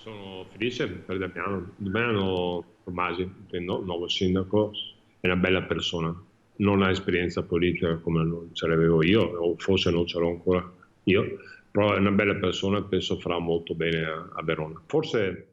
Sono felice per Damiano Tommasi, che è il nuovo sindaco, è una bella persona, non ha esperienza politica come non ce l'avevo io, o forse non ce l'ho ancora io, però è una bella persona e penso farà molto bene a Verona. Forse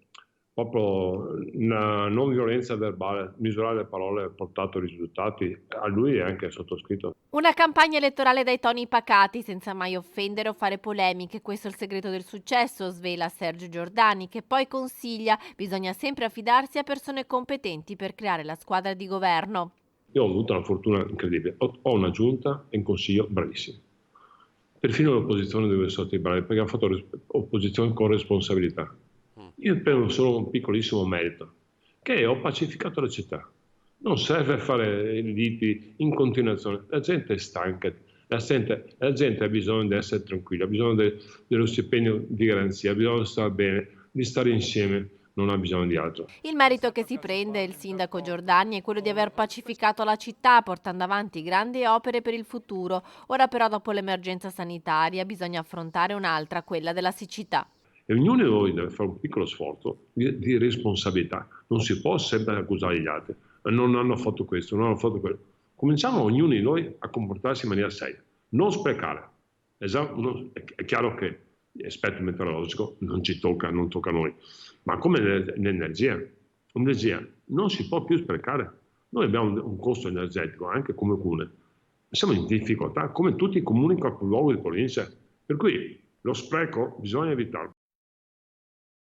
proprio una non violenza verbale, misurare le parole ha portato risultati a lui e anche al sottoscritto. Una campagna elettorale dai toni pacati, senza mai offendere o fare polemiche. Questo è il segreto del successo, svela Sergio Giordani, che poi consiglia: bisogna sempre affidarsi a persone competenti per creare la squadra di governo. Io ho avuto una fortuna incredibile, ho una giunta e un consiglio bravissimi. Perfino l'opposizione deve essere stati bravi perché hanno fatto opposizione con responsabilità. Io prendo solo un piccolissimo merito, che ho pacificato la città. Non serve fare liti in continuazione, la gente è stanca, la gente ha bisogno di essere tranquilla, ha bisogno dello stipendio di garanzia, ha bisogno di stare bene, di stare insieme, non ha bisogno di altro. Il merito che si prende il sindaco Giordani è quello di aver pacificato la città, portando avanti grandi opere per il futuro. Ora però, dopo l'emergenza sanitaria, bisogna affrontare un'altra, quella della siccità. E ognuno di noi deve fare un piccolo sforzo di responsabilità. Non si può sempre accusare gli altri. Non hanno fatto questo, non hanno fatto quello. Cominciamo ognuno di noi a comportarsi in maniera seria. Non sprecare. È chiaro che l'aspetto meteorologico non ci tocca, non tocca a noi. Ma come l'energia non si può più sprecare. Noi abbiamo un costo energetico anche come comune. Siamo in difficoltà, come tutti i comuni capoluogo di provincia. Per cui lo spreco bisogna evitarlo.